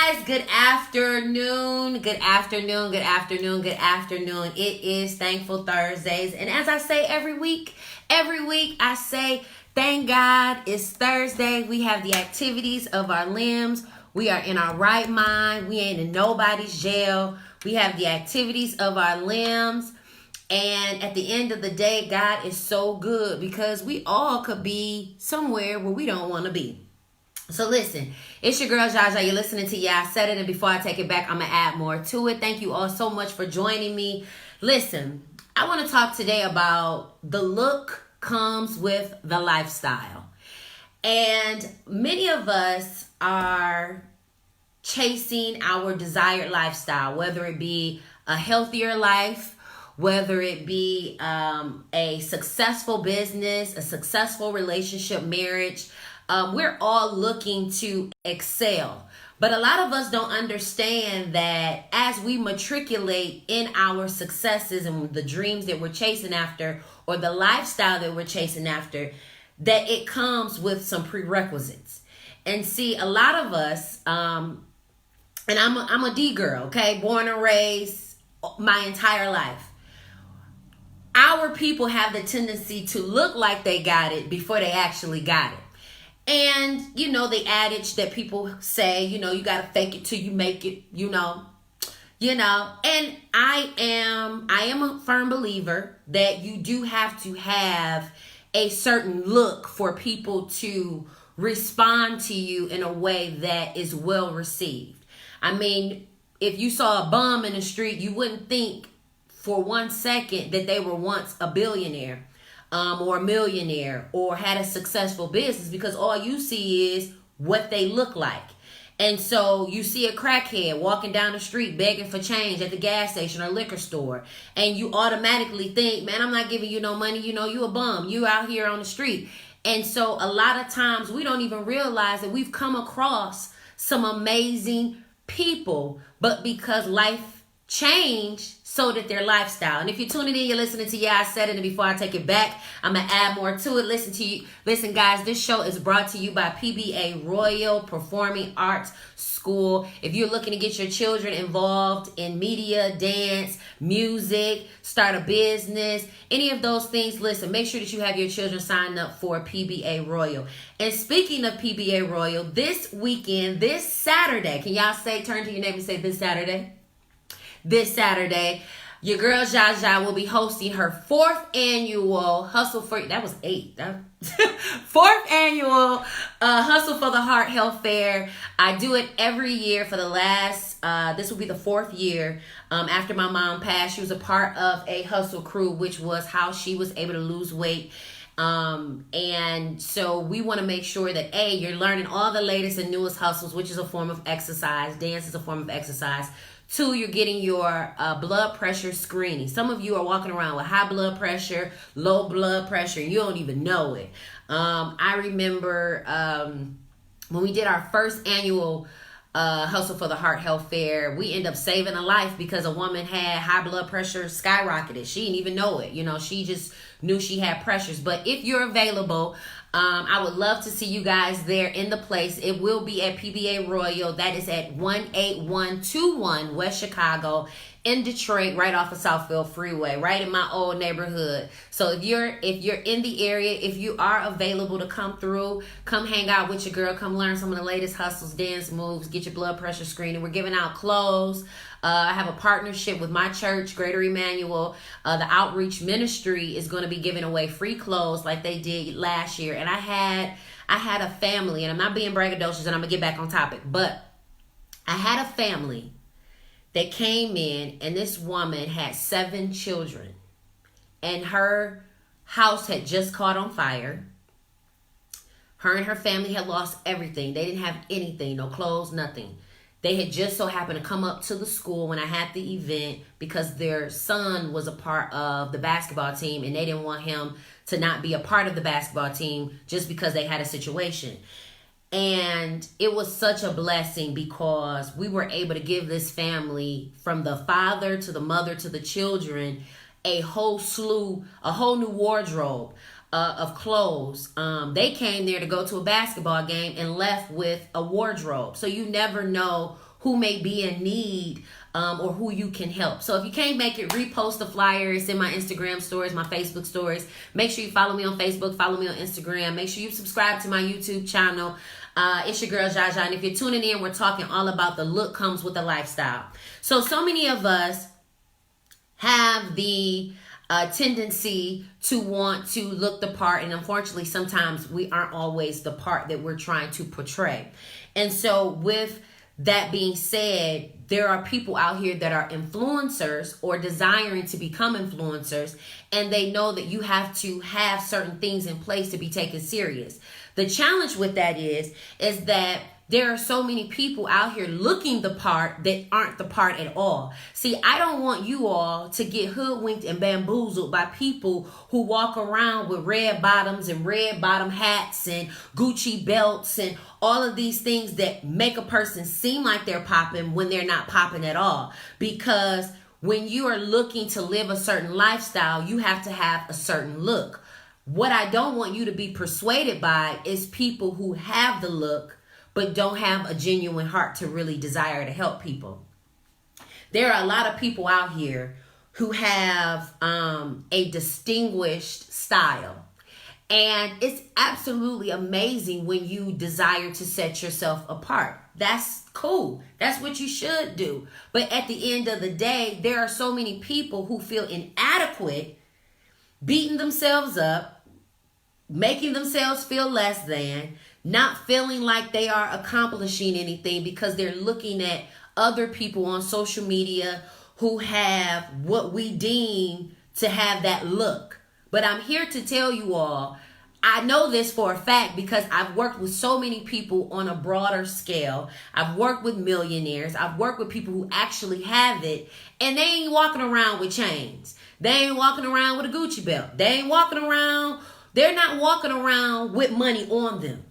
guys, good afternoon. Good afternoon. Good afternoon. Good afternoon. It is Thankful Thursdays. And as I say every week I say, thank God it's Thursday. We have the activities of our limbs. We are in our right mind. We ain't in nobody's jail. We have the activities of our limbs. And at the end of the day, God is so good because we all could be somewhere where we don't want to be. So listen, it's your girl Jaja. You're listening to I Said It, and before I take it back, I'm going to add more to it. Thank you all so much for joining me. Listen, I want to talk today about the look comes with the lifestyle. And many of us are chasing our desired lifestyle, whether it be a healthier life, whether it be a successful business, a successful relationship, marriage. We're all looking to excel. But a lot of us don't understand that as we matriculate in our successes and the dreams that we're chasing after, or the lifestyle that we're chasing after, that it comes with some prerequisites. And see, a lot of us, and I'm a D girl, okay? Born and raised my entire life. Our people have the tendency to look like they got it before they actually got it. And, you know, the adage that people say, you know, you got to fake it till you make it, you know. And I am a firm believer that you do have to have a certain look for people to respond to you in a way that is well received. I mean, if you saw a bum in the street, you wouldn't think for 1 second that they were once a billionaire. Or a millionaire, or had a successful business, because all you see is what they look like. And so you see a crackhead walking down the street begging for change at the gas station or liquor store, and you automatically think, man, I'm not giving you no money, you know, you a bum, you out here on the street. And so a lot of times we don't even realize that we've come across some amazing people, but because life changed, so that their lifestyle. And if you're tuning in, you're listening to I Said It, and before I take it back, I'm going to add more to it. Listen, guys, this show is brought to you by PBA Royal Performing Arts School. If you're looking to get your children involved in media, dance, music, start a business, any of those things, listen, make sure that you have your children signed up for PBA Royal. And speaking of PBA Royal, this weekend, this Saturday, can y'all turn to your neighbor and say this Saturday? This Saturday, your girl Jaja will be hosting her 4th annual Hustle for, that was 8. 4th annual Hustle for the Heart Health Fair. I do it every year for the last, this will be the 4th year. After my mom passed, she was a part of a hustle crew, which was how she was able to lose weight. And so we want to make sure that A, you're learning all the latest and newest hustles, which is a form of exercise. Dance is a form of exercise. 2, you're getting your blood pressure screening. Some of you are walking around with high blood pressure, low blood pressure, and you don't even know it. I remember when we did our first annual Hustle for the Heart Health Fair, we ended up saving a life because a woman had high blood pressure skyrocketed. She didn't even know it. You know, she just knew she had pressures. But if you're available, I would love to see you guys there in the place. It will be at PBA Royal. That is at 18121 West Chicago in Detroit, right off of Southfield Freeway, right in my old neighborhood. So if you're in the area, if you are available to come through, come hang out with your girl, come learn some of the latest hustles, dance moves, get your blood pressure screening. We're giving out clothes. I have a partnership with my church, Greater Emmanuel. The outreach ministry is going to be giving away free clothes like they did last year. And I had a family, and I'm not being braggadocious, and I'm going to get back on topic, but I had a family that came in, and this woman had 7 children, and her house had just caught on fire. Her and her family had lost everything. They didn't have anything, no clothes, nothing. They had just so happened to come up to the school when I had the event because their son was a part of the basketball team, and they didn't want him to not be a part of the basketball team just because they had a situation. And it was such a blessing because we were able to give this family, from the father to the mother to the children, a whole new wardrobe of clothes. They came there to go to a basketball game and left with a wardrobe. So you never know who may be in need or who you can help. So if you can't make it, repost the flyer. It's in my Instagram stories, my Facebook stories. Make sure you follow me on Facebook, follow me on Instagram. Make sure you subscribe to my YouTube channel. It's your girl, Jaja. And if you're tuning in, we're talking all about the look comes with the lifestyle. So many of us have the tendency to want to look the part. And unfortunately, sometimes we aren't always the part that we're trying to portray. And so with that being said, there are people out here that are influencers or desiring to become influencers, and they know that you have to have certain things in place to be taken serious. The challenge with that is that there are so many people out here looking the part that aren't the part at all. See, I don't want you all to get hoodwinked and bamboozled by people who walk around with red bottoms and red bottom hats and Gucci belts and all of these things that make a person seem like they're popping when they're not popping at all. Because when you are looking to live a certain lifestyle, you have to have a certain look. What I don't want you to be persuaded by is people who have the look but don't have a genuine heart to really desire to help people. There are a lot of people out here who have a distinguished style. And it's absolutely amazing when you desire to set yourself apart. That's cool. That's what you should do. But at the end of the day, there are so many people who feel inadequate, beating themselves up, making themselves feel less than, not feeling like they are accomplishing anything because they're looking at other people on social media who have what we deem to have that look. But I'm here to tell you all, I know this for a fact because I've worked with so many people on a broader scale. I've worked with millionaires. I've worked with people who actually have it, and they ain't walking around with chains. They ain't walking around with a Gucci belt. They're not walking around with money on them.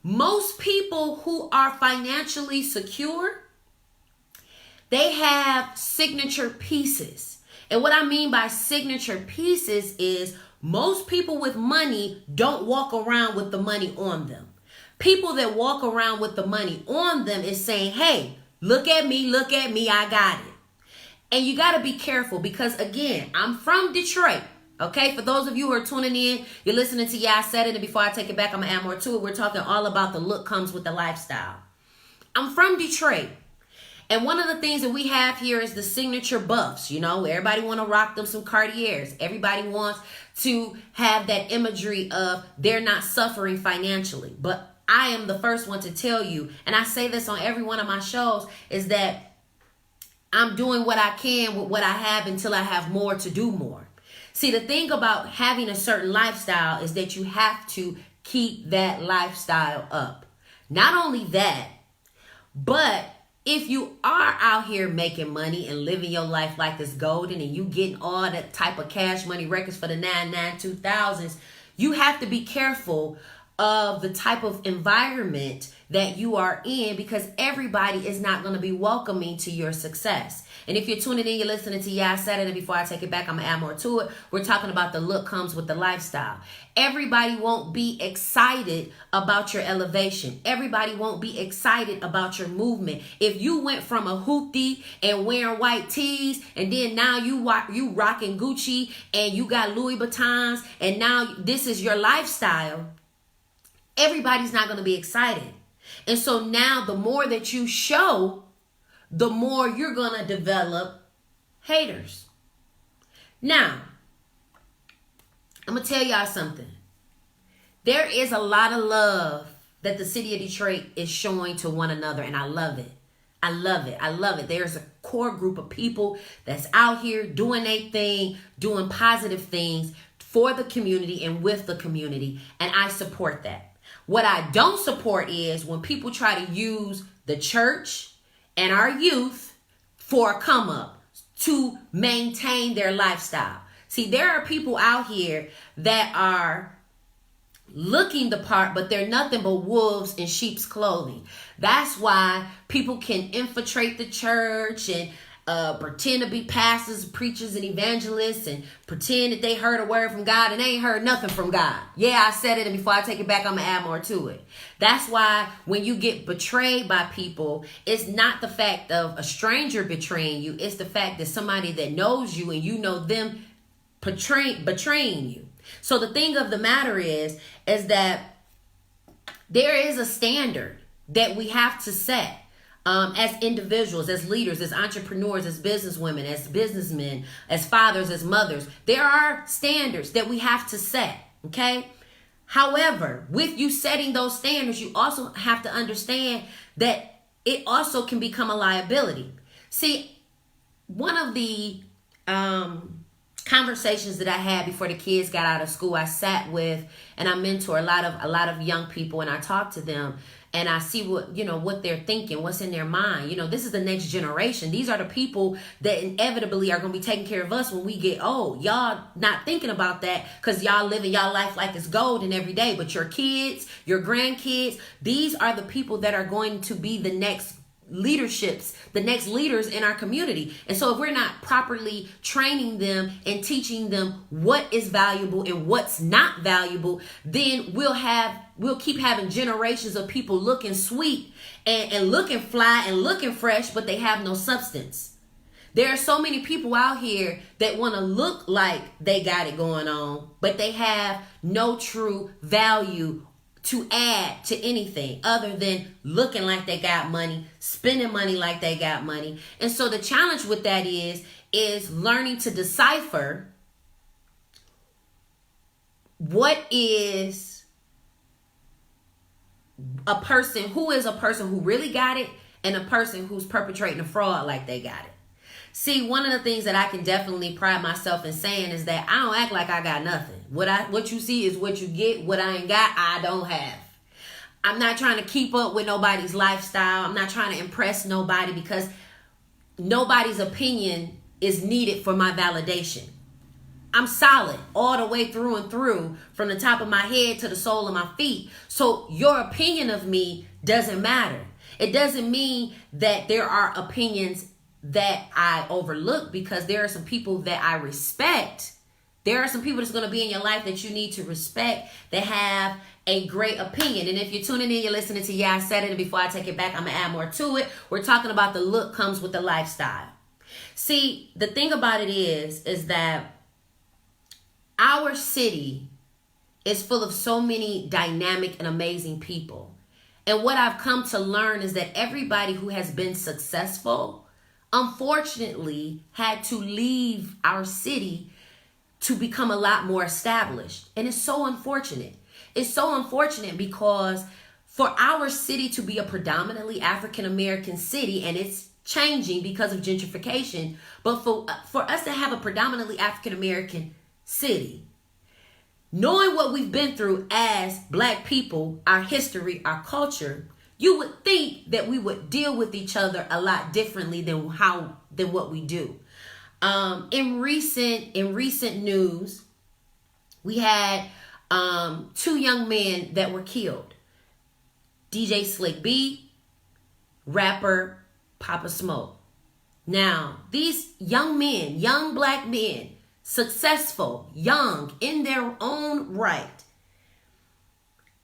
Most people who are financially secure, they have signature pieces. And what I mean by signature pieces is most people with money don't walk around with the money on them. People that walk around with the money on them is saying, hey, look at me, I got it. And you got to be careful because, again, I'm from Detroit. Okay, for those of you who are tuning in, you're listening to I Said It, and before I take it back, I'm going to add more to it. We're talking all about the look comes with the lifestyle. I'm from Detroit, and one of the things that we have here is the signature buffs. You know, everybody want to rock them some Cartiers. Everybody wants to have that imagery of they're not suffering financially. But I am the first one to tell you, and I say this on every one of my shows, is that I'm doing what I can with what I have until I have more to do more. See, the thing about having a certain lifestyle is that you have to keep that lifestyle up. Not only that, but if you are out here making money and living your life like it's golden and you getting all that type of cash money records for the 2000s, you have to be careful of the type of environment that you are in because everybody is not going to be welcoming to your success. And if you're tuning in, you're listening to I Said It, and before I take it back, I'm going to add more to it. We're talking about the look comes with the lifestyle. Everybody won't be excited about your elevation. Everybody won't be excited about your movement. If you went from a hoopty and wearing white tees, and then now you rocking Gucci and you got Louis Vuittons, and now this is your lifestyle, everybody's not going to be excited. And so now the more that you show, the more you're going to develop haters. Now, I'm going to tell y'all something. There is a lot of love that the city of Detroit is showing to one another, and I love it. I love it. I love it. There's a core group of people that's out here doing their thing, doing positive things for the community and with the community, and I support that. What I don't support is when people try to use the church and our youth for a come up to maintain their lifestyle. See, there are people out here that are looking the part, but they're nothing but wolves in sheep's clothing. That's why people can infiltrate the church and pretend to be pastors, preachers, and evangelists, and pretend that they heard a word from God and they ain't heard nothing from God. Yeah, I said it, and before I take it back, I'm going to add more to it. That's why when you get betrayed by people, it's not the fact of a stranger betraying you. It's the fact that somebody that knows you and you know them betraying you. So the thing of the matter is that there is a standard that we have to set. As individuals, as leaders, as entrepreneurs, as businesswomen, as businessmen, as fathers, as mothers, there are standards that we have to set, okay? However, with you setting those standards, you also have to understand that it also can become a liability. See, one of the conversations that I had before the kids got out of school, I sat with and I mentor a lot of young people, and I talk to them. And I see what they're thinking, what's in their mind. This is the next generation. These are the people that inevitably are going to be taking care of us when we get old. Y'all not thinking about that because y'all living y'all life like it's golden every day. But your kids, your grandkids, these are the people that are going to be the next leaderships, the next leaders in our community. And so if we're not properly training them and teaching them what is valuable and what's not valuable, then we'll keep having generations of people looking sweet and looking fly and looking fresh, but they have no substance. There are so many people out here that want to look like they got it going on, but they have no true value to add to anything other than looking like they got money, spending money like they got money. And so the challenge with that is learning to decipher what is a person who really got it and a person who's perpetrating a fraud like they got it. See, one of the things that I can definitely pride myself in saying is that I don't act like I got nothing. What you see is what you get. What I ain't got, I don't have. I'm not trying to keep up with nobody's lifestyle. I'm not trying to impress nobody because nobody's opinion is needed for my validation. I'm solid all the way through and through, from the top of my head to the sole of my feet. So your opinion of me doesn't matter. It doesn't mean that there are opinions that I overlook, because there are some people that I respect. There are some people that's going to be in your life that you need to respect, that have a great opinion. And if you're tuning in, you're listening to Yeah, I Said It, and before I take it back, I'm going to add more to it. We're talking about the look comes with the lifestyle. See, the thing about it is that our city is full of so many dynamic and amazing people. And what I've come to learn is that everybody who has been successful, unfortunately, had to leave our city to become a lot more established. And it's so unfortunate. It's so unfortunate because for our city to be a predominantly African-American city, and it's changing because of gentrification, but for us to have a predominantly African-American city, knowing what we've been through as Black people, our history, our culture, you would think that we would deal with each other a lot differently than what we do. In recent news, we had two young men that were killed. DJ Slick B, rapper Papa Smoke. Now, these young men, young Black men, successful, young in their own right,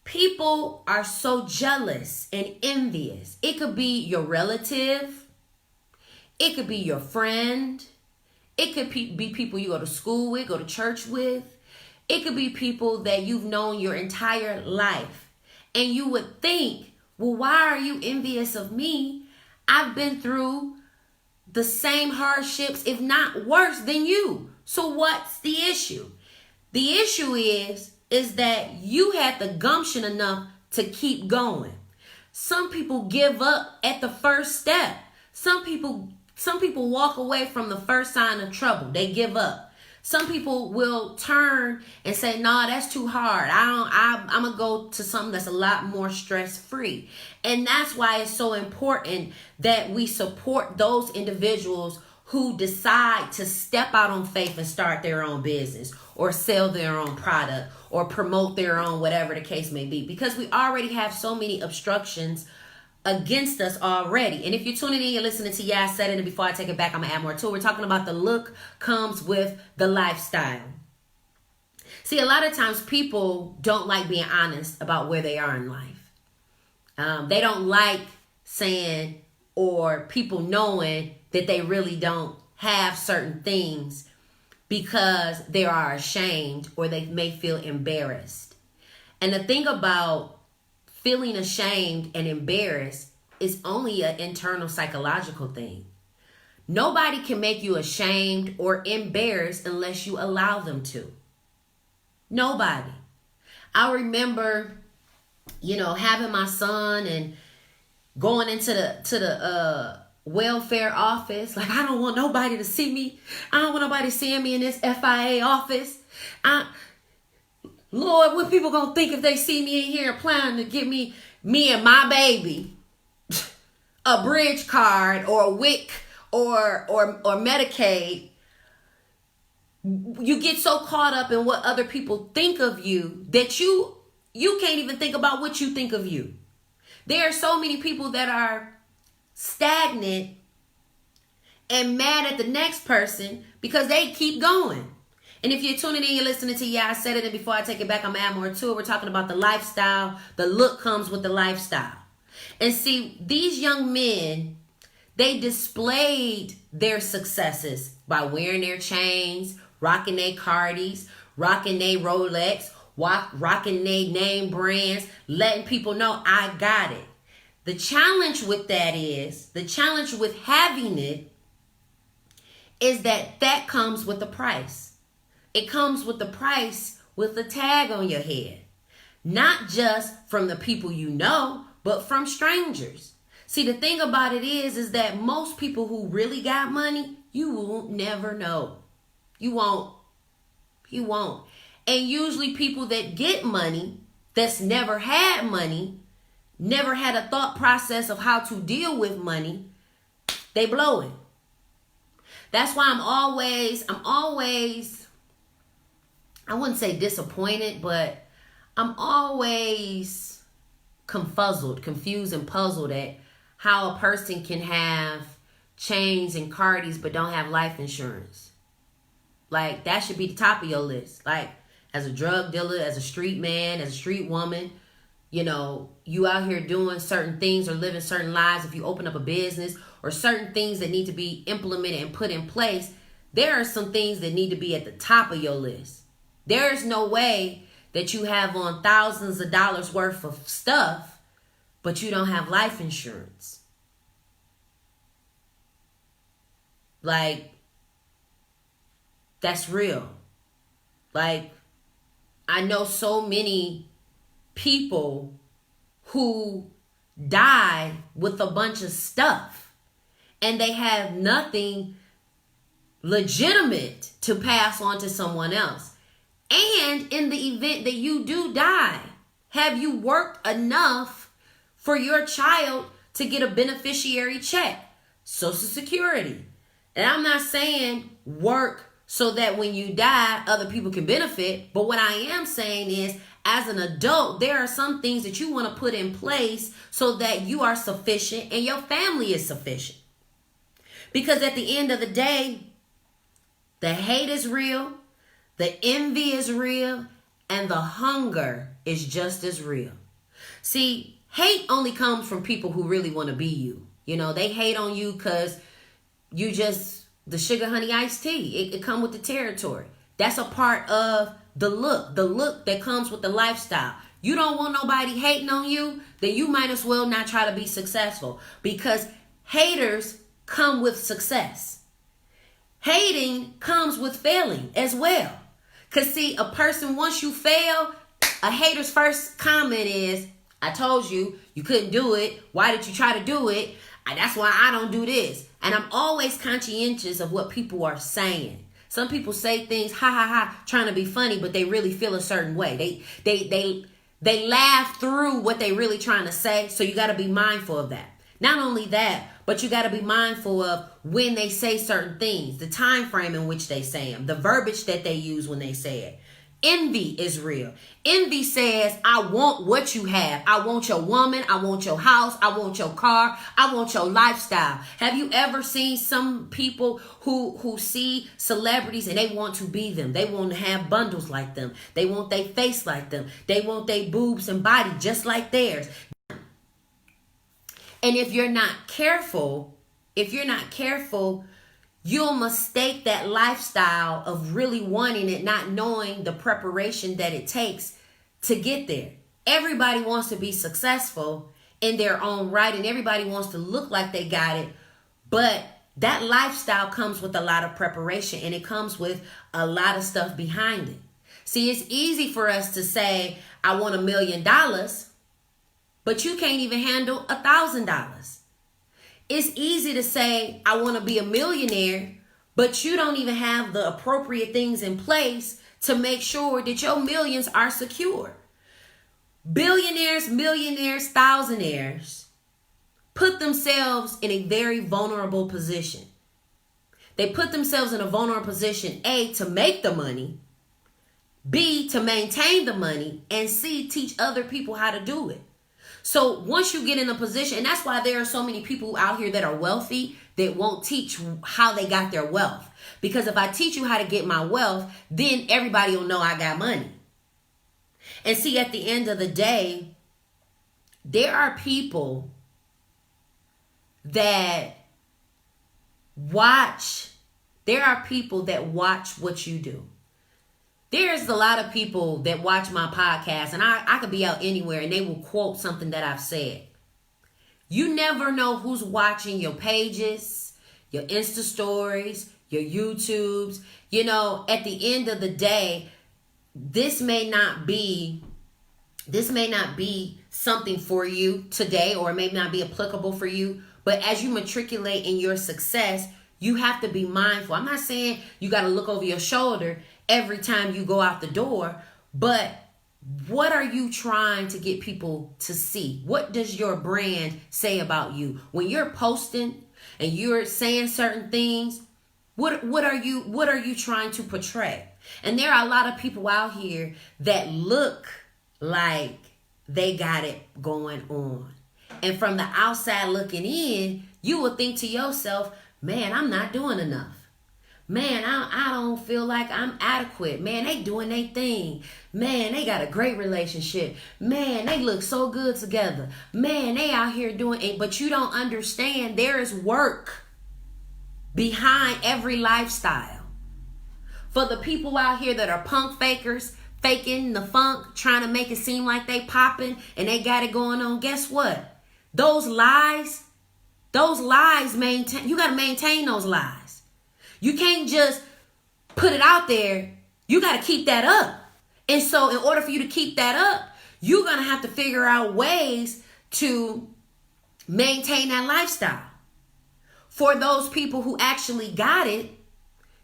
people are so jealous and envious. It could be your relative. It could be your friend. It could be people you go to school with, go to church with. It could be people that you've known your entire life. And you would think, well, why are you envious of me? I've been through the same hardships, if not worse than you. So what's the issue? The issue is that you had the gumption enough to keep going. Some people give up at the first step. Some people walk away from the first sign of trouble. They give up. Some people will turn and say, "Nah, that's too hard. I'm gonna go to something that's a lot more stress-free." And that's why it's so important that we support those individuals who decide to step out on faith and start their own business or sell their own product or promote their own, whatever the case may be. Because we already have so many obstructions against us already. And if you're tuning in, you're listening to I Said It, and before I take it back, I'm going to add more to it. We're talking about the look comes with the lifestyle. See, a lot of times people don't like being honest about where they are in life. They don't like saying or people knowing that they really don't have certain things because they are ashamed or they may feel embarrassed. And the thing about feeling ashamed and embarrassed is only an internal psychological thing. Nobody can make you ashamed or embarrassed unless you allow them to. Nobody. I remember, having my son and going into the welfare office. Like, I don't want nobody to see me. I don't want nobody seeing me in this FIA office. Lord, what people gonna think if they see me in here planning to give me and my baby a bridge card or a WIC or Medicaid? You get so caught up in what other people think of you that you can't even think about what you think of you. There are so many people that are stagnant and mad at the next person because they keep going. And if you're tuning in, you're listening to I Said It, and before I take it back, I'm going to add more to it. We're talking about the lifestyle. The look comes with the lifestyle. And see, these young men, they displayed their successes by wearing their chains, rocking their Cardis, rocking their Rolex, rocking their name brands, letting people know I got it. The challenge with that is, the challenge with having it is that comes with a price. It comes with the price with a tag on your head. Not just from the people you know, but from strangers. See, the thing about it is that most people who really got money, you will never know. You won't. You won't. And usually people that get money, that's never had money, never had a thought process of how to deal with money, they blow it. That's why I'm always, I wouldn't say disappointed, but I'm always confused and puzzled at how a person can have chains and Cardis but don't have life insurance. Like, that should be the top of your list. Like, as a drug dealer, as a street man, as a street woman, you out here doing certain things or living certain lives. If you open up a business or certain things that need to be implemented and put in place, there are some things that need to be at the top of your list. There is no way that you have on thousands of dollars worth of stuff, but you don't have life insurance. Like, that's real. Like, I know so many people who die with a bunch of stuff and they have nothing legitimate to pass on to someone else. And in the event that you do die, have you worked enough for your child to get a beneficiary check? Social Security. And I'm not saying work so that when you die, other people can benefit. But what I am saying is, as an adult, there are some things that you want to put in place so that you are sufficient and your family is sufficient. Because at the end of the day, the hate is real. The envy is real, and the hunger is just as real. See, hate only comes from people who really want to be you. They hate on you because you just the sugar, honey, iced tea. It comes with the territory. That's a part of the look that comes with the lifestyle. You don't want nobody hating on you, then you might as well not try to be successful, because haters come with success. Hating comes with failing as well. Because see, a person, once you fail, a hater's first comment is, I told you, you couldn't do it. Why did you try to do it? That's why I don't do this. And I'm always conscientious of what people are saying. Some people say things, trying to be funny, but they really feel a certain way. They laugh through what they really trying to say. So you got to be mindful of that. Not only that, but you got to be mindful of when they say certain things, the time frame in which they say them, the verbiage that they use when they say it. Envy is real. Envy says, I want what you have. I want your woman. I want your house. I want your car. I want your lifestyle. Have you ever seen some people who see celebrities and they want to be them? They want to have bundles like them. They want their face like them. They want their boobs and body just like theirs. And if you're not careful, you'll mistake that lifestyle of really wanting it, not knowing the preparation that it takes to get there. Everybody wants to be successful in their own right, and everybody wants to look like they got it. But that lifestyle comes with a lot of preparation, and it comes with a lot of stuff behind it. See, it's easy for us to say, I want $1 million, but you can't even handle $1,000. It's easy to say, I want to be a millionaire, but you don't even have the appropriate things in place to make sure that your millions are secure. Billionaires, millionaires, thousandaires put themselves in a very vulnerable position. They put themselves in a vulnerable position, A, to make the money, B, to maintain the money, and C, teach other people how to do it. So once you get in a position, and that's why there are so many people out here that are wealthy that won't teach how they got their wealth. Because if I teach you how to get my wealth, then everybody will know I got money. And see, at the end of the day, there are people that watch what you do. There's a lot of people that watch my podcast, and I could be out anywhere and they will quote something that I've said. You never know who's watching your pages, your Insta stories, your YouTubes. You know, at the end of the day, this may not be something for you today, or it may not be applicable for you. But as you matriculate in your success, you have to be mindful. I'm not saying you got to look over your shoulder every time you go out the door, but what are you trying to get people to see? What does your brand say about you? When you're posting and you're saying certain things, what are you trying to portray? And there are a lot of people out here that look like they got it going on. And from the outside looking in, you will think to yourself, man, I'm not doing enough. Man, I don't feel like I'm adequate. Man, they doing their thing. Man, they got a great relationship. Man, they look so good together. Man, they out here doing it. But you don't understand there is work behind every lifestyle. For the people out here that are punk fakers, faking the funk, trying to make it seem like they popping and they got it going on, guess what? Those lies maintain. You got to maintain those lies. You can't just put it out there. You got to keep that up. And so in order for you to keep that up, you're going to have to figure out ways to maintain that lifestyle. For those people who actually got it,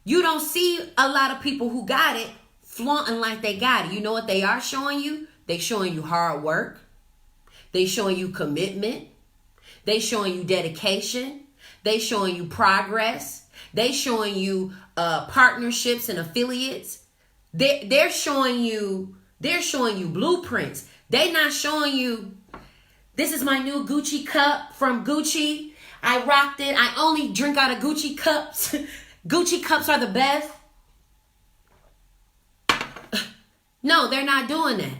you don't see a lot of people who got it flaunting like they got it. You know what they are showing you? They're showing you hard work. They're showing you commitment. They're showing you dedication. They're showing you progress. They showing you partnerships and affiliates. They're showing you blueprints. They not showing you, this is my new Gucci cup from Gucci. I rocked it. I only drink out of Gucci cups. Gucci cups are the best. No, they're not doing that.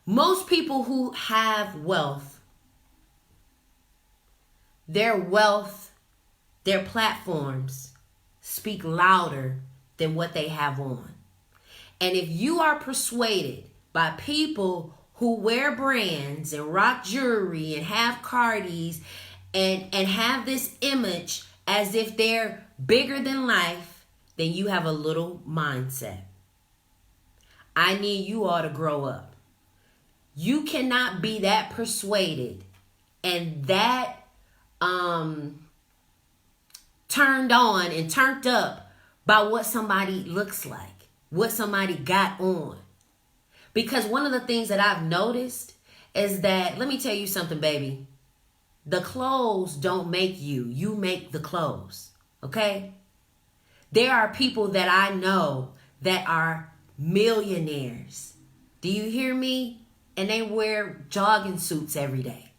Most people who have wealth, their platforms speak louder than what they have on. And if you are persuaded by people who wear brands and rock jewelry and have Cardis and have this image as if they're bigger than life, then you have a little mindset. I need you all to grow up. You cannot be that persuaded and that turned on and turned up by what somebody looks like, what somebody got on. Because one of the things that I've noticed is that, let me tell you something, baby. The clothes don't make you. You make the clothes. Okay? There are people that I know that are millionaires. Do you hear me? And they wear jogging suits every day.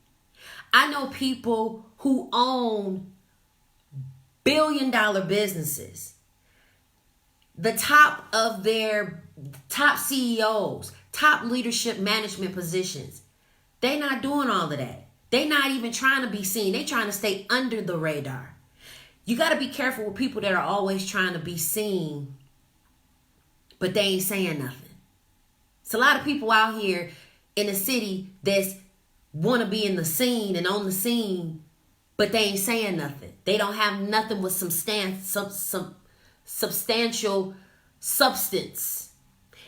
I know people who own billion-dollar businesses. The top of their top CEOs, top leadership management positions. They not doing all of that. They not even trying to be seen. They trying to stay under the radar. You got to be careful with people that are always trying to be seen, but they ain't saying nothing. It's a lot of people out here in the city that's want to be in the scene and on the scene, but they ain't saying nothing. They don't have nothing with substantial substance.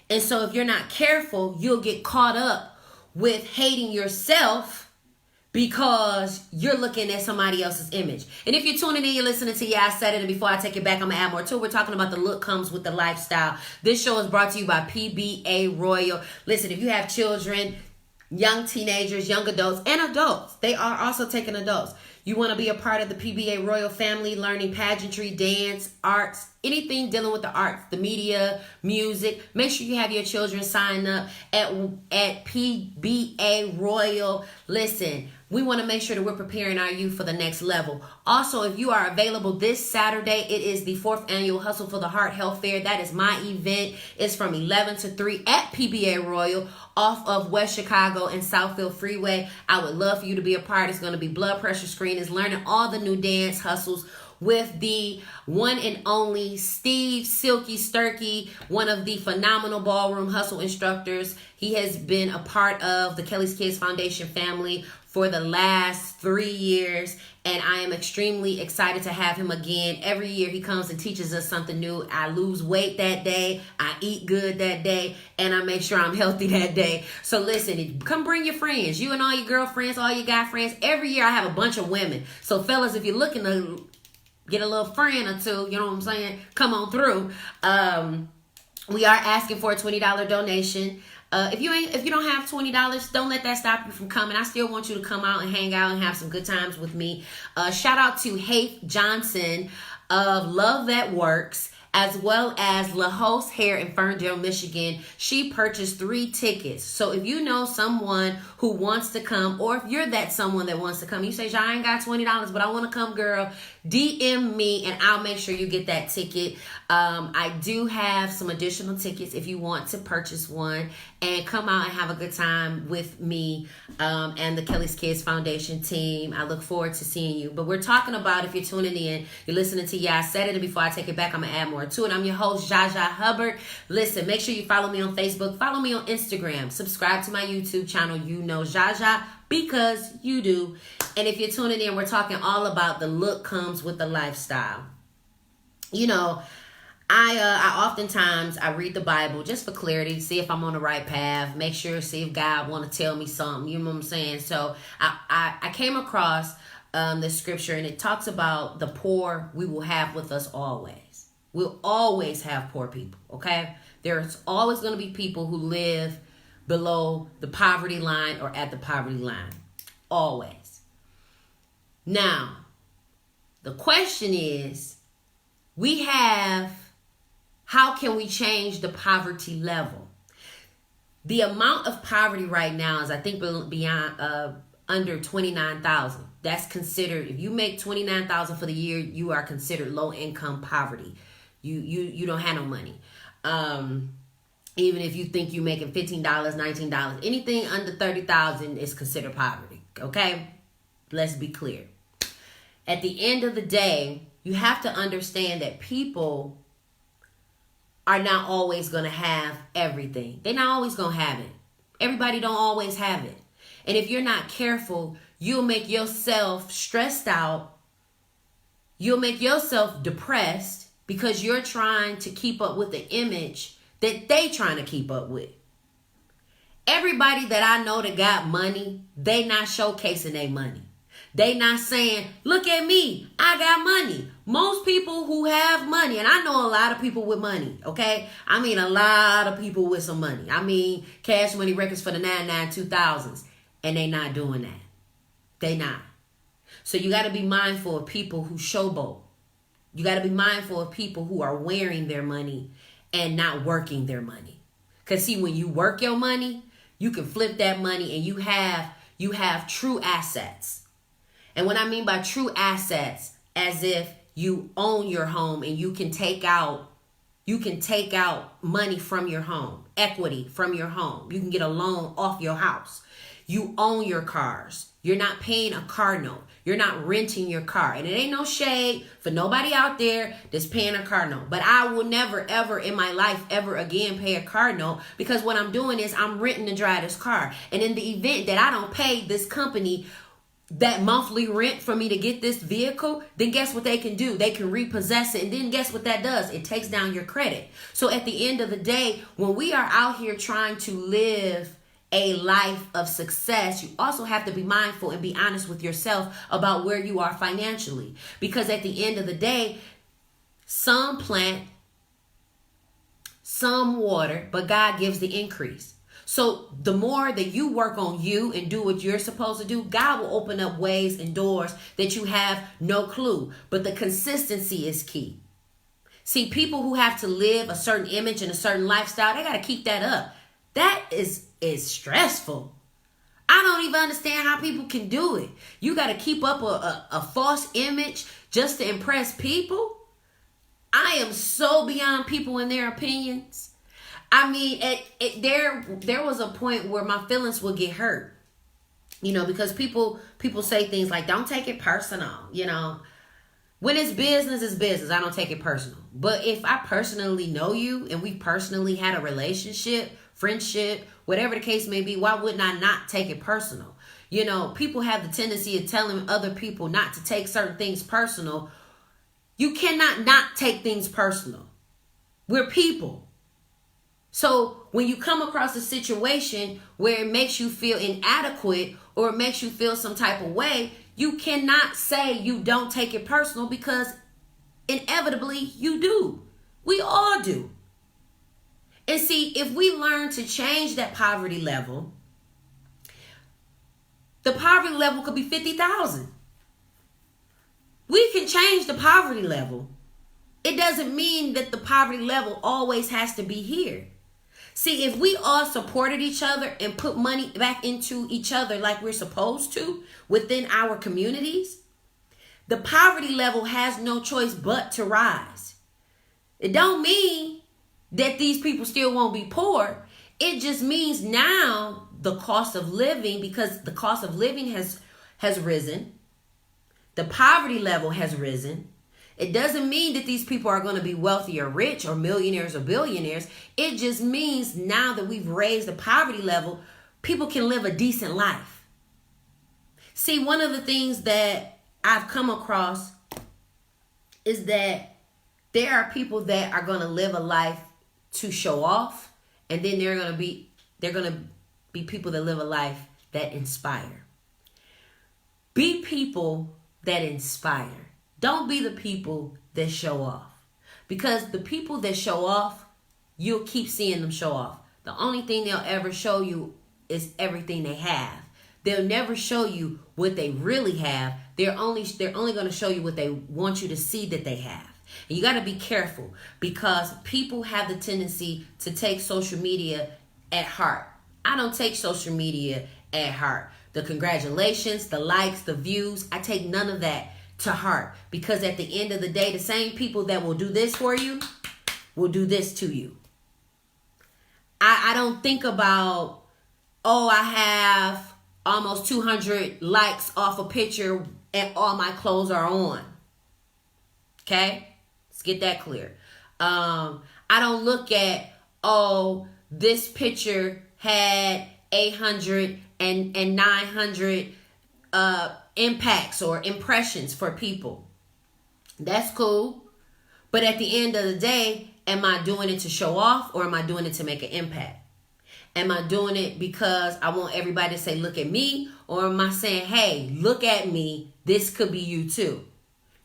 And so if you're not careful, you'll get caught up with hating yourself because you're looking at somebody else's image. And if you're tuning in, you're listening to I Said It, and before I take it back, I'm going to add more to it. We're talking about the look comes with the lifestyle. This show is brought to you by PBA Royal. Listen, if you have children, young teenagers, young adults, and adults, they are also taking adults. You want to be a part of the PBA Royal family, learning pageantry, dance, arts, anything dealing with the arts, the media, music. Make sure you have your children sign up at PBA Royal. Listen, we want to make sure that we're preparing our youth for the next level. Also, if you are available this Saturday, it is the 4th annual Hustle for the Heart Health Fair. That is my event. It's from 11 to 3 at PBA Royal off of West Chicago and Southfield Freeway. I would love for you to be a part. It's going to be blood pressure screenings, learning all the new dance hustles with the one and only Steve Silky Sturkey, one of the phenomenal ballroom hustle instructors. He has been a part of the Kelly's Kids Foundation family for the last 3 years, and I am extremely excited to have him again. Every year he comes and teaches us something new. I lose weight that day, I eat good that day, and I make sure I'm healthy that day. So listen, come bring your friends, you and all your girlfriends, all your guy friends. Every year I have a bunch of women. So fellas, if you're looking to get a little friend or two, you know what I'm saying, come on through. We are asking for a $20 donation. If you don't have $20, don't let that stop you from coming. I still want you to come out and hang out and have some good times with me. Shout out to Haith Johnson of Love That Works, as well as La Host Hair in Ferndale, Michigan. She purchased 3 tickets. So if you know someone who wants to come, or if you're that someone that wants to come, you say, I ain't got $20, but I want to come, girl, DM me and I'll make sure you get that ticket. I do have some additional tickets if you want to purchase one and come out and have a good time with me and the Kelly's Kids Foundation team. I look forward to seeing you. But we're talking about, if you're tuning in, you're listening to I Said It, and before I take it back, I'm going to add more to it. I'm your host, Jaja Hubbard. Listen, make sure you follow me on Facebook, follow me on Instagram, subscribe to my YouTube channel, you know Jaja, because you do. And if you're tuning in, we're talking all about the look comes with the lifestyle. You know, I oftentimes read the Bible just for clarity, see if I'm on the right path, make sure, see if God want to tell me something, you know what I'm saying? So I came across the scripture, and it talks about the poor we will have with us always. We'll always have poor people, okay? There's always going to be people who live below the poverty line or at the poverty line. Always. Now, the question is, how can we change the poverty level? The amount of poverty right now is, I think, beyond under 29,000. That's considered, if you make 29,000 for the year, you are considered low income poverty. You don't have no money. Even if you think you're making $15, $19, anything under 30,000 is considered poverty. Okay? Let's be clear. At the end of the day, you have to understand that people are not always going to have everything. They're not always going to have it. Everybody don't always have it. And if you're not careful, you'll make yourself stressed out. You'll make yourself depressed because you're trying to keep up with the image that they trying to keep up with. Everybody that I know that got money, they not showcasing their money. They not saying, look at me, I got money. Most people who have money, and I know a lot of people with money, okay? I mean a lot of people with some money. I mean Cash Money Records for the 2000s, and they not doing that. They not. So you got to be mindful of people who showboat. You got to be mindful of people who are wearing their money and not working their money. Because see, when you work your money, you can flip that money and you have true assets. And what I mean by true assets, as if you own your home and you can take out money from your home, equity from your home. You can get a loan off your house. You own your cars. You're not paying a car note. You're not renting your car. And it ain't no shade for nobody out there that's paying a car note. But I will never, ever in my life, ever again pay a car note, because what I'm doing is I'm renting to drive this car. And in the event that I don't pay this company that monthly rent for me to get this vehicle, then guess what they can do? They can repossess it. And then guess what that does? It takes down your credit. So at the end of the day, when we are out here trying to live a life of success, you also have to be mindful and be honest with yourself about where you are financially. Because at the end of the day, some plant, some water, but God gives the increase. So the more that you work on you and do what you're supposed to do, God will open up ways and doors that you have no clue. But the consistency is key. See, people who have to live a certain image and a certain lifestyle, they got to keep that up. That is stressful. I don't even understand how people can do it. You got to keep up a false image just to impress people. I am so beyond people and their opinions. I mean, there was a point where my feelings would get hurt, because people say things like, don't take it personal, When it's business, it's business. I don't take it personal. But if I personally know you and we personally had a relationship, friendship, whatever the case may be, why wouldn't I not take it personal? People have the tendency of telling other people not to take certain things personal. You cannot not take things personal. We're people. So when you come across a situation where it makes you feel inadequate or it makes you feel some type of way, you cannot say you don't take it personal, because inevitably you do. We all do. And see, if we learn to change that poverty level, the poverty level could be 50,000. We can change the poverty level. It doesn't mean that the poverty level always has to be here. See, if we all supported each other and put money back into each other like we're supposed to within our communities, the poverty level has no choice but to rise. It don't mean that these people still won't be poor. It just means now the cost of living, because the cost of living has risen, the poverty level has risen. It doesn't mean that these people are going to be wealthy or rich or millionaires or billionaires. It just means now that we've raised the poverty level, people can live a decent life. See, one of the things that I've come across is that there are people that are going to live a life to show off, and then they're going to be people that live a life that inspire. Be people that inspire. Don't be the people that show off. Because the people that show off, you'll keep seeing them show off. The only thing they'll ever show you is everything they have. They'll never show you what they really have. They're only going to show you what they want you to see that they have. And you got to be careful, because people have the tendency to take social media at heart. I don't take social media at heart. The congratulations, the likes, the views, I take none of that to heart, because at the end of the day, the same people that will do this for you will do this to you. I don't think about, I have almost 200 likes off a picture and all my clothes are on. Okay? Let's get that clear. I don't look at, this picture had 800 and 900 impacts or impressions for people. That's cool. But at the end of the day, am I doing it to show off, or am I doing it to make an impact? Am I doing it because I want everybody to say, look at me? Or am I saying, hey, look at me. This could be you too.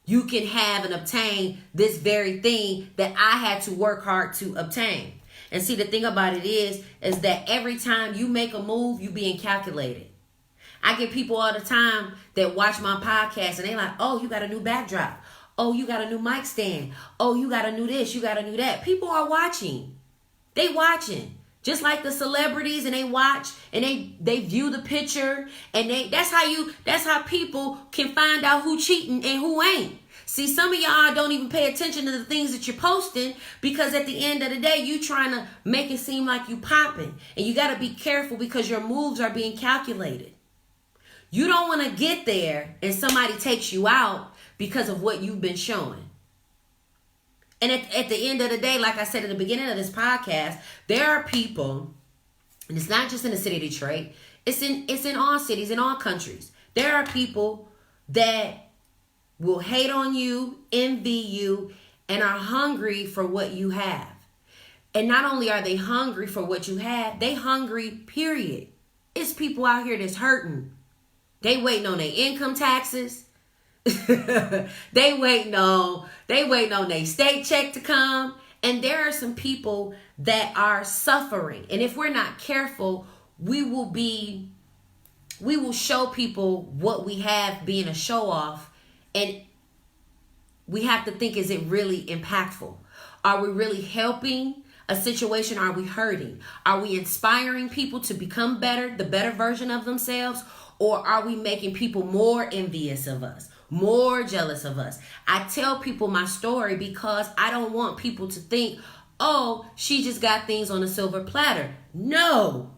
You can have and obtain this very thing that I had to work hard to obtain. And see, the thing about it is that every time you make a move, you being calculated. I get people all the time that watch my podcast and they like, oh, you got a new backdrop. Oh, you got a new mic stand. Oh, you got a new this, you got a new that. People are watching. They watching. Just like the celebrities, and they watch and they view the picture, and that's how people can find out who cheating and who ain't. See, some of y'all don't even pay attention to the things that you're posting, because at the end of the day, you trying to make it seem like you popping. And you got to be careful, because your moves are being calculated. You don't want to get there and somebody takes you out because of what you've been showing. And at the end of the day, like I said at the beginning of this podcast, there are people, and it's not just in the city of Detroit, it's in all cities, in all countries. There are people that will hate on you, envy you, and are hungry for what you have. And not only are they hungry for what you have, they hungry, period. It's people out here that's hurting. They waiting on their income taxes. they waiting on their state check to come. And there are some people that are suffering. And if we're not careful, we will show people what we have being a show off. And we have to think, is it really impactful? Are we really helping a situation? Are we hurting? Are we inspiring people to become better, the better version of themselves? Or are we making people more envious of us, more jealous of us? I tell people my story because I don't want people to think, oh, she just got things on a silver platter. No.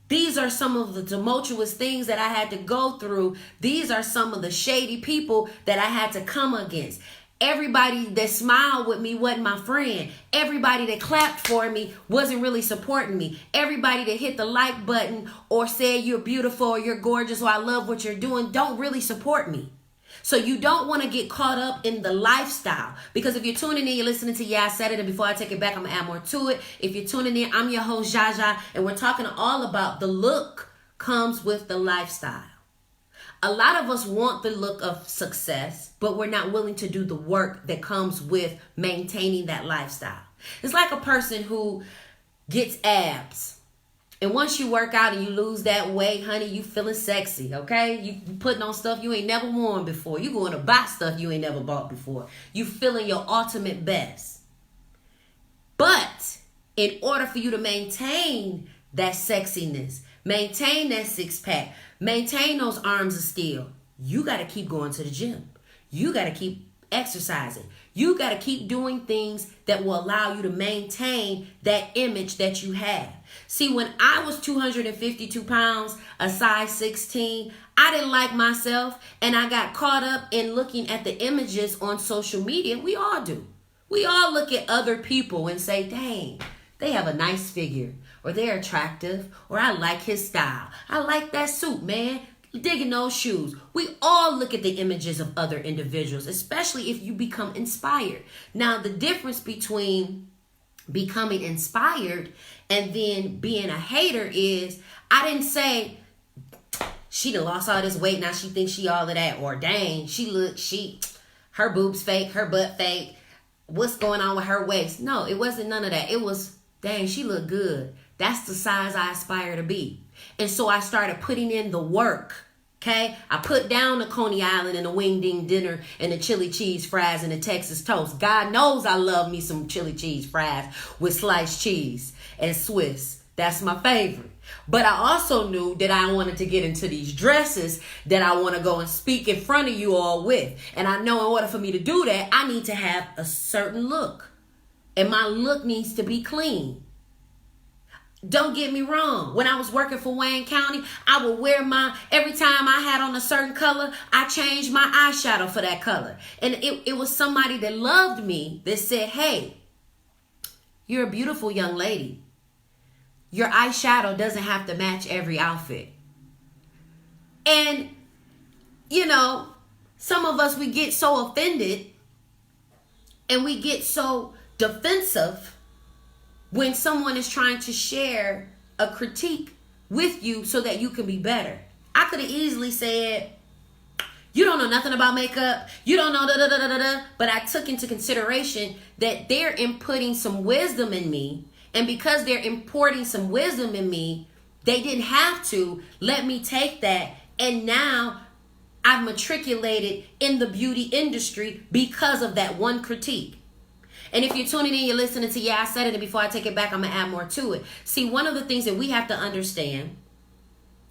These are some of the tumultuous things that I had to go through. These are some of the shady people that I had to come against. Everybody that smiled with me wasn't my friend. Everybody that clapped for me wasn't really supporting me. Everybody that hit the like button or said you're beautiful or you're gorgeous or I love what you're doing don't really support me. So you don't want to get caught up in the lifestyle. Because if you're tuning in, you're listening to Yeah, I Said It. And before I take it back, I'm going to add more to it. If you're tuning in, I'm your host, Jaja. And we're talking all about the look comes with the lifestyle. A lot of us want the look of success, but we're not willing to do the work that comes with maintaining that lifestyle. It's like a person who gets abs. And once you work out and you lose that weight, honey, you feeling sexy, okay? You putting on stuff you ain't never worn before. You going to buy stuff you ain't never bought before. You feeling your ultimate best. But in order for you to maintain that sexiness, maintain that six-pack, maintain those arms of steel, you got to keep going to the gym. You got to keep exercising. You got to keep doing things that will allow you to maintain that image that you have. See, when I was 252 pounds, a size 16, I didn't like myself, and I got caught up in looking at the images on social media. We all do. We all look at other people and say, dang, they have a nice figure, or they're attractive, or I like his style. I like that suit, man. Digging those shoes. We all look at the images of other individuals, especially if you become inspired. Now, the difference between becoming inspired and then being a hater is, I didn't say she done lost all this weight, now she thinks she all of that, or dang, her boobs fake, her butt fake, what's going on with her waist? No, it wasn't none of that. It was, dang, she look good. That's the size I aspire to be. And so I started putting in the work. Okay, I put down the Coney Island and the wing ding dinner and the chili cheese fries and the Texas toast. God knows I love me some chili cheese fries with sliced cheese and Swiss. That's my favorite. But I also knew that I wanted to get into these dresses that I want to go and speak in front of you all with. And I know in order for me to do that, I need to have a certain look. And my look needs to be clean. Don't get me wrong. When I was working for Wayne County, I would wear every time I had on a certain color, I changed my eyeshadow for that color. And it was somebody that loved me that said, hey, you're a beautiful young lady. Your eyeshadow doesn't have to match every outfit. And, some of us, we get so offended and we get so defensive when someone is trying to share a critique with you so that you can be better. I could have easily said, you don't know nothing about makeup. You don't know da-da-da-da-da-da. But I took into consideration that they're inputting some wisdom in me. And because they're importing some wisdom in me, they didn't have to let me take that. And now I've matriculated in the beauty industry because of that one critique. And if you're tuning in, you're listening to I Said It, and before I take it back, I'm going to add more to it. See, one of the things that we have to understand,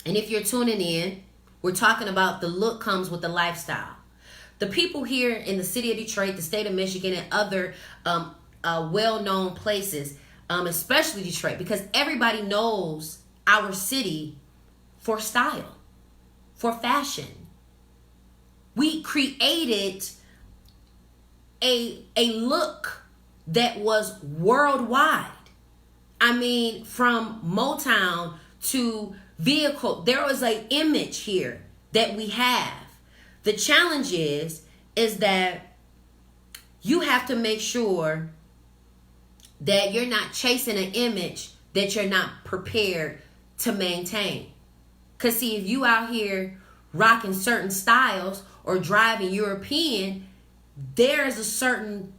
and if you're tuning in, we're talking about the look comes with the lifestyle. The people here in the city of Detroit, the state of Michigan, and other well-known places, especially Detroit, because everybody knows our city for style, for fashion. We created a look that was worldwide. I mean, from Motown to vehicle, there was an image here that we have. The challenge is that you have to make sure that you're not chasing an image that you're not prepared to maintain. Because see, if you out here rocking certain styles or driving European, there's a certain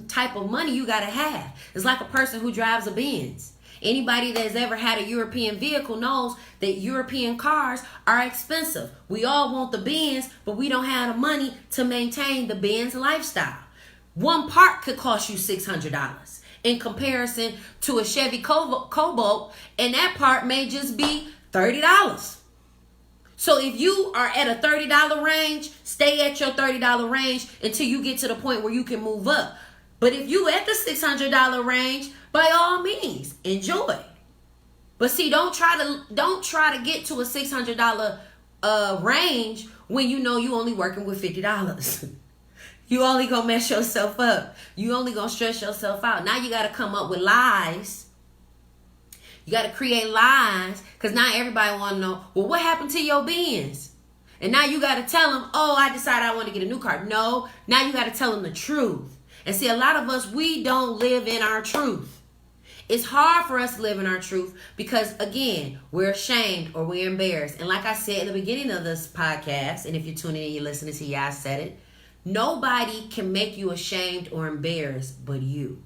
type of money you got to have. It's like a person who drives a Benz. Anybody that's ever had a European vehicle knows that European cars are expensive. We all want the Benz, but we don't have the money to maintain the Benz lifestyle. One part could cost you $600 in comparison to a Chevy Cobalt, and that part may just be $30. So if you are at a $30 range, stay at your $30 range until you get to the point where you can move up. But if you at the $600 range, by all means, enjoy. But see, don't try to get to a $600 range when you know you only working with $50. You only gonna mess yourself up. You only gonna stress yourself out. Now you gotta come up with lies. You gotta create lies, because now everybody wanna know, well, what happened to your Benz? And now you gotta tell them, oh, I decided I want to get a new car. No, now you gotta tell them the truth. And see, a lot of us, we don't live in our truth. It's hard for us to live in our truth because, again, we're ashamed or we're embarrassed. And like I said in the beginning of this podcast, and if you're tuning in, you're listening to I Said It, nobody can make you ashamed or embarrassed but you.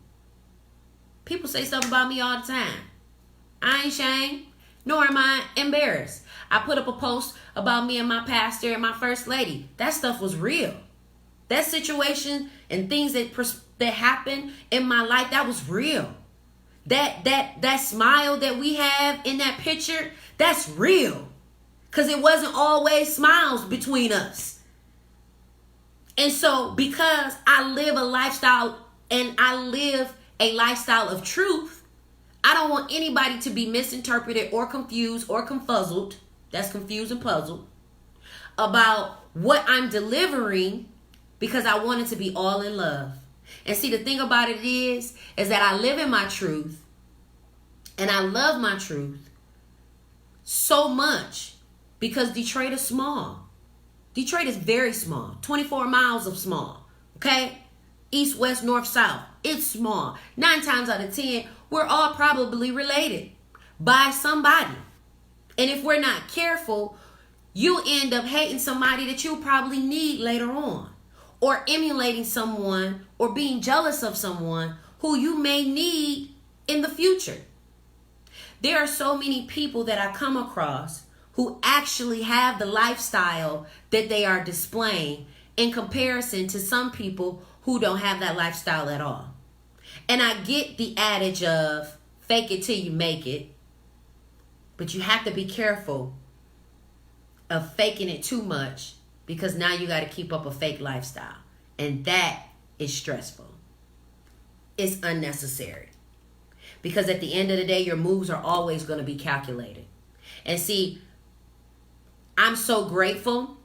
People say stuff about me all the time. I ain't ashamed, nor am I embarrassed. I put up a post about me and my pastor and my first lady. That stuff was real. That situation and things that happened in my life, that was real. That smile that we have in that picture, that's real. Because it wasn't always smiles between us. And so because I live a lifestyle and I live a lifestyle of truth, I don't want anybody to be misinterpreted or confused or confuzzled. That's confused and puzzled about what I'm delivering, because I want it to be all in love. And see, the thing about it is that I live in my truth and I love my truth so much because Detroit is small. Detroit is very small. 24 miles of small. Okay? East, west, north, south. It's small. 9 times out of 10, we're all probably related by somebody. And if we're not careful, you end up hating somebody that you'll probably need later on. Or emulating someone or being jealous of someone who you may need in the future. There are so many people that I come across who actually have the lifestyle that they are displaying in comparison to some people who don't have that lifestyle at all. And I get the adage of fake it till you make it, but you have to be careful of faking it too much, because now you got to keep up a fake lifestyle. And that is stressful. It's unnecessary. Because at the end of the day, your moves are always going to be calculated. And see, I'm so grateful.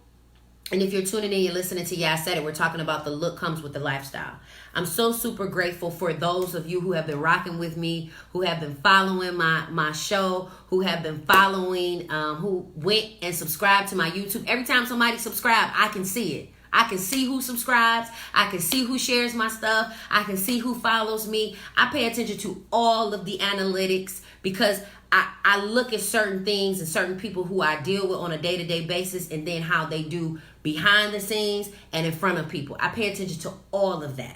And if you're tuning in, you're listening to I Said It, we're talking about the look comes with the lifestyle. I'm so super grateful for those of you who have been rocking with me, who have been following my show, who have been following, who went and subscribed to my YouTube. Every time somebody subscribes, I can see it. I can see who subscribes. I can see who shares my stuff. I can see who follows me. I pay attention to all of the analytics because I look at certain things and certain people who I deal with on a day-to-day basis, and then how they do behind the scenes and in front of people. I pay attention to all of that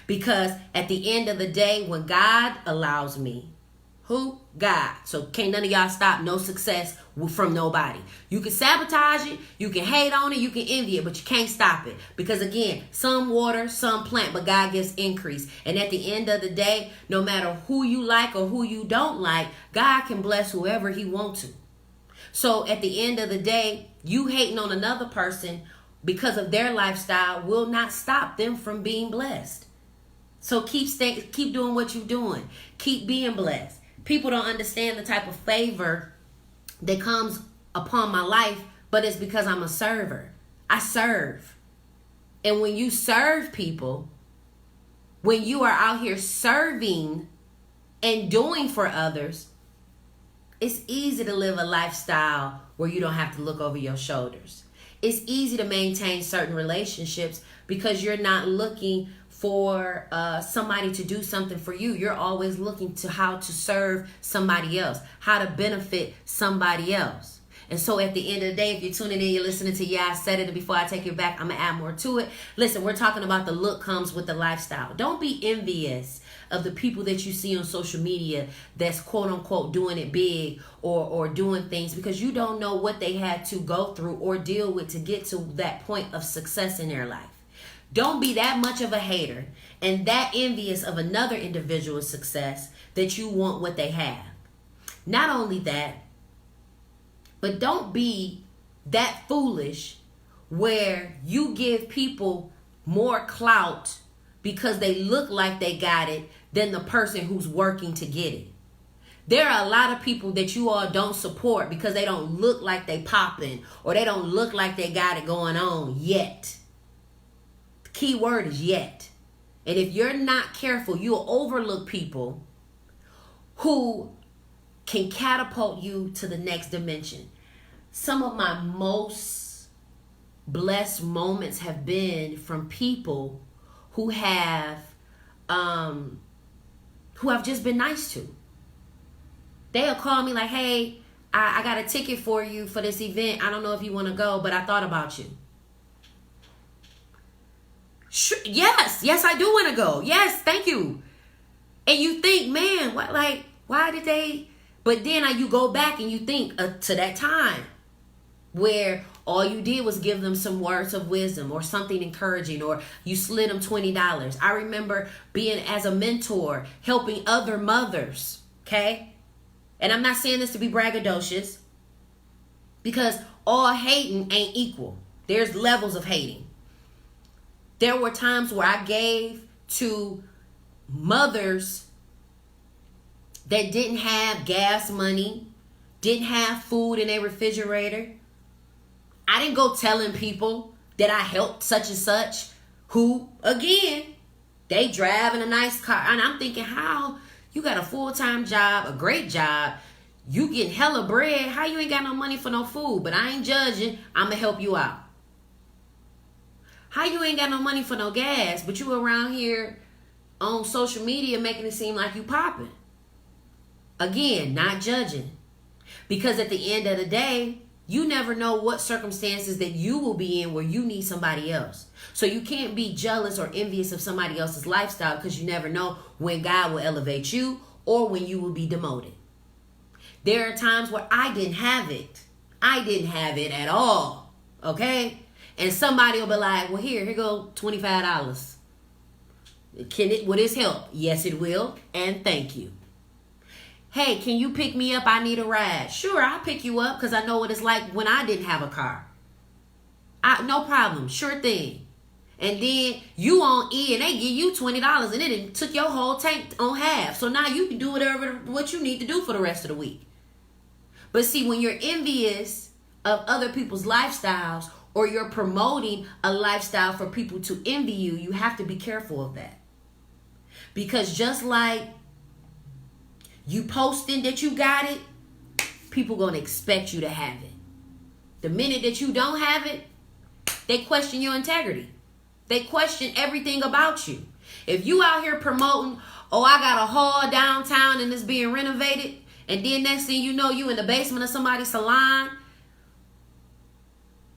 because at the end of the day, when God allows me, Who? God. So can't none of y'all stop no success from nobody. You can sabotage it, you can hate on it, you can envy it, but you can't stop it. Because again, some water, some plant, but God gives increase. And at the end of the day, no matter who you like or who you don't like, God can bless whoever he wants to. So at the end of the day, you hating on another person because of their lifestyle will not stop them from being blessed. So keep doing what you're doing. Keep being blessed. People don't understand the type of favor that comes upon my life, but it's because I'm a server. I serve. And when you serve people, when you are out here serving and doing for others, it's easy to live a lifestyle where you don't have to look over your shoulders. It's easy to maintain certain relationships because you're not looking for somebody to do something for you. You're always looking to how to serve somebody else, how to benefit somebody else. And so at the end of the day, if you're tuning in, you're listening to I Said It, and before I take it back, I'm going to add more to it. Listen, we're talking about the look comes with the lifestyle. Don't be envious of the people that you see on social media that's quote unquote doing it big or doing things, because you don't know what they had to go through or deal with to get to that point of success in their life. Don't be that much of a hater and that envious of another individual's success that you want what they have. Not only that, but don't be that foolish where you give people more clout because they look like they got it than the person who's working to get it. There are a lot of people that you all don't support because they don't look like they popping or they don't look like they got it going on yet. The key word is yet. And if you're not careful, you'll overlook people who can catapult you to the next dimension. Some of my most blessed moments have been from people who have just been nice to. They'll call me like, hey, I got a ticket for you for this event. I don't know if you want to go, but I thought about you. Sure, yes, I do want to go. Yes, thank you. And you think, man, what, like, why did they? But then you go back and you think to that time where all you did was give them some words of wisdom or something encouraging, or you slid them $20. I remember being as a mentor, helping other mothers, okay? And I'm not saying this to be braggadocious, because all hating ain't equal. There's levels of hating. There were times where I gave to mothers that didn't have gas money, didn't have food in their refrigerator. I didn't go telling people that I helped such and such who, again, they driving a nice car. And I'm thinking, how you got a full-time job, a great job, you getting hella bread, how you ain't got no money for no food? But I ain't judging, I'm going to help you out. How you ain't got no money for no gas, but you around here on social media making it seem like you popping? Again, not judging. Because at the end of the day, you never know what circumstances that you will be in where you need somebody else. So you can't be jealous or envious of somebody else's lifestyle, because you never know when God will elevate you or when you will be demoted. There are times where I didn't have it. I didn't have it at all. Okay? And somebody will be like, well, here go $25. Will this help? Yes, it will. And thank you. Hey, can you pick me up? I need a ride. Sure, I'll pick you up because I know what it's like when I didn't have a car. No problem. Sure thing. And then you on E and they give you $20 and it took your whole tank on half. So now you can do what you need to do for the rest of the week. But see, when you're envious of other people's lifestyles, or you're promoting a lifestyle for people to envy you, you have to be careful of that. Because just like you posting that you got it, people going to expect you to have it. The minute that you don't have it, they question your integrity. They question everything about you. If you out here promoting, oh, I got a hall downtown and it's being renovated, and then next thing you know, you in the basement of somebody's salon,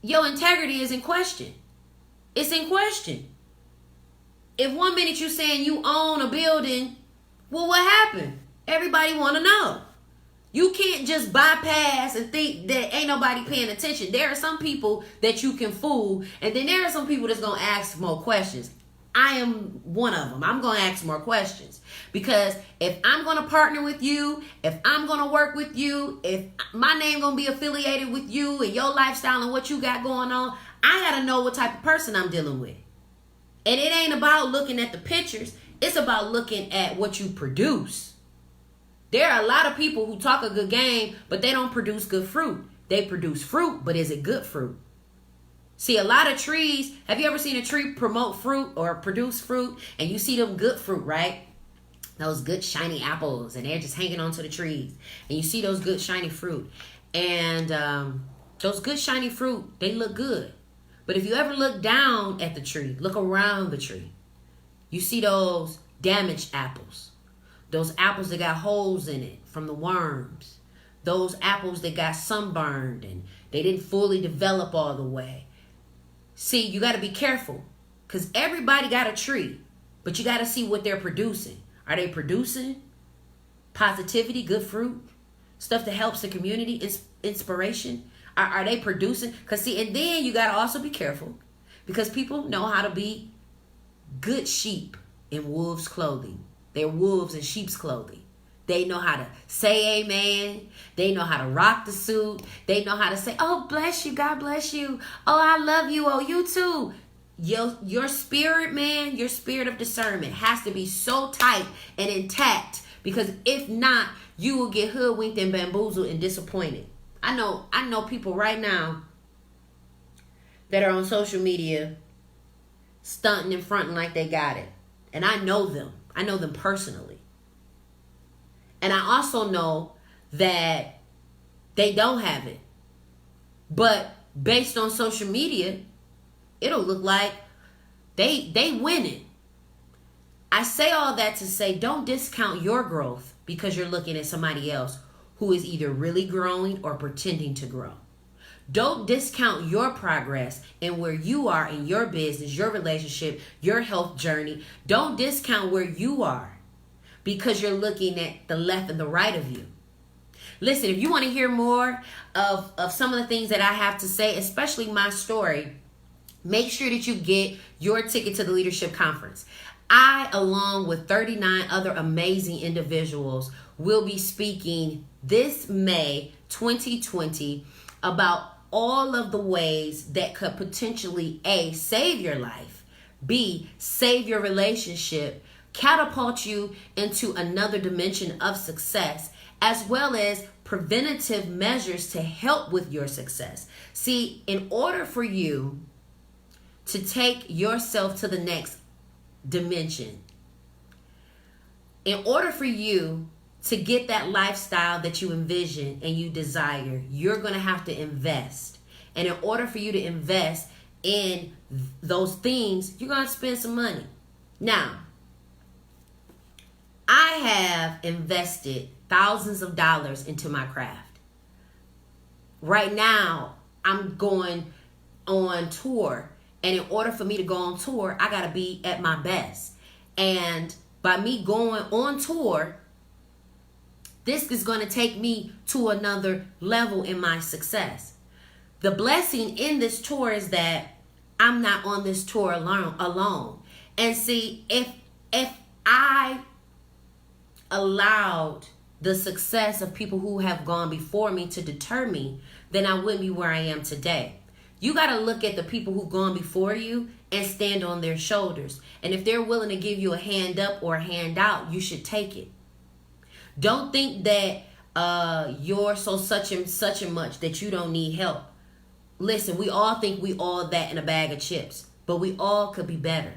your integrity is in question. It's in question. If one minute you saying you own a building, well, what happened? Everybody want to know. You can't just bypass and think that ain't nobody paying attention. There are some people that you can fool, and then there are some people that's going to ask more questions. I am one of them. I'm going to ask more questions. Because if I'm going to partner with you, if I'm going to work with you, if my name going to be affiliated with you and your lifestyle and what you got going on, I got to know what type of person I'm dealing with. And it ain't about looking at the pictures. It's about looking at what you produce. There are a lot of people who talk a good game, but they don't produce good fruit. They produce fruit, but is it good fruit? See, a lot of trees, have you ever seen a tree promote fruit or produce fruit? And you see them good fruit, right? Those good shiny apples, and they're just hanging onto the trees. And you see those good shiny fruit. And those good shiny fruit, they look good. But if you ever look down at the tree, look around the tree, you see those damaged apples. Those apples that got holes in it from the worms. Those apples that got sunburned and they didn't fully develop all the way. See, you got to be careful because everybody got a tree, but you got to see what they're producing. Are they producing positivity, good fruit, stuff that helps the community, inspiration? Are they producing? Because see, and then you got to also be careful because people know how to be good sheep in wolves' clothing. They're wolves in sheep's clothing. They know how to say amen. They know how to rock the suit. They know how to say, oh, bless you. God bless you. Oh, I love you. Oh, you too. Your spirit, man, your spirit of discernment has to be so tight and intact because if not, you will get hoodwinked and bamboozled and disappointed. I know people right now that are on social media stunting and fronting like they got it. And I know them. I know them personally. And I also know that they don't have it. But based on social media, it'll look like they winning. I say all that to say don't discount your growth because you're looking at somebody else who is either really growing or pretending to grow. Don't discount your progress and where you are in your business, your relationship, your health journey. Don't discount where you are because you're looking at the left and the right of you. Listen, if you want to hear more of some of the things that I have to say, especially my story, make sure that you get your ticket to the Leadership Conference. I, along with 39 other amazing individuals, will be speaking this May 2020 about all of the ways that could potentially A, save your life, B, save your relationship, catapult you into another dimension of success, as well as preventative measures to help with your success. See, in order for you to take yourself to the next dimension, in order for you to get that lifestyle that you envision and you desire, you're going to have to invest. And in order for you to invest in those things, you're going to spend some money. Now, I have invested thousands of dollars into my craft. Right now, I'm going on tour. And in order for me to go on tour, I got to be at my best. And by me going on tour, this is going to take me to another level in my success. The blessing in this tour is that I'm not on this tour alone. And see, if I allowed the success of people who have gone before me to deter me, then I wouldn't be where I am today. You got to look at the people who've gone before you and stand on their shoulders. And if they're willing to give you a hand up or a hand out, you should take it. Don't think that you're so such and much that you don't need help. Listen, we all think we all that in a bag of chips, but we all could be better.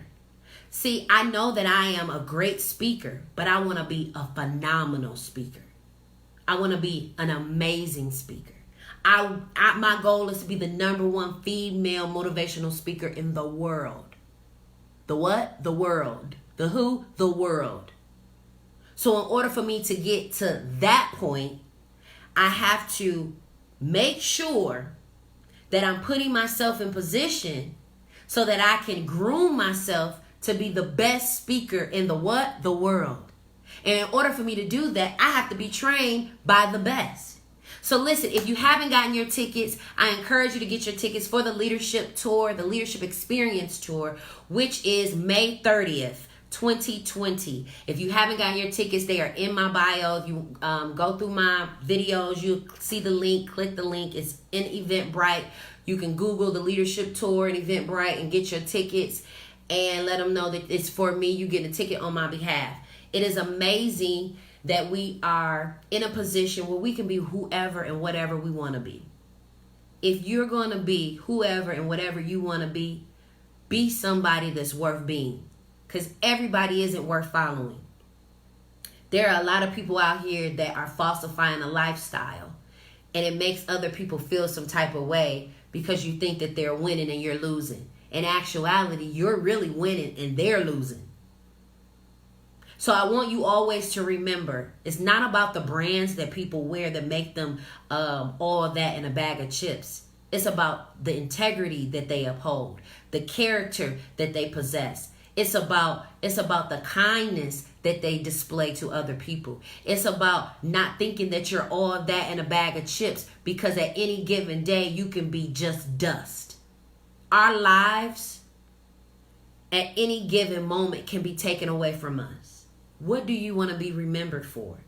See, I know that I am a great speaker, but I want to be a phenomenal speaker. I want to be an amazing speaker. My goal is to be the #1 female motivational speaker in the world. The what? The world. The who? The world. So in order for me to get to that point, I have to make sure that I'm putting myself in position so that I can groom myself to be the best speaker in the what? The world. And in order for me to do that, I have to be trained by the best. So listen, if you haven't gotten your tickets, I encourage you to get your tickets for the Leadership Tour, the Leadership Experience Tour, which is May 30th. 2020. If you haven't gotten your tickets, they are in my bio. If you go through my videos, you'll see the link. Click the link. It's in Eventbrite. You can Google the Leadership Tour in Eventbrite and get your tickets and let them know that it's for me. You get a ticket on my behalf. It is amazing that we are in a position where we can be whoever and whatever we want to be. If you're going to be whoever and whatever you want to be somebody that's worth being. Because everybody isn't worth following. There are a lot of people out here that are falsifying a lifestyle. And it makes other people feel some type of way because you think that they're winning and you're losing. In actuality, you're really winning and they're losing. So I want you always to remember, it's not about the brands that people wear that make them all of that in a bag of chips. It's about the integrity that they uphold, the character that they possess. It's about the kindness that they display to other people. It's about not thinking that you're all that in a bag of chips because at any given day you can be just dust. Our lives at any given moment can be taken away from us. What do you want to be remembered for?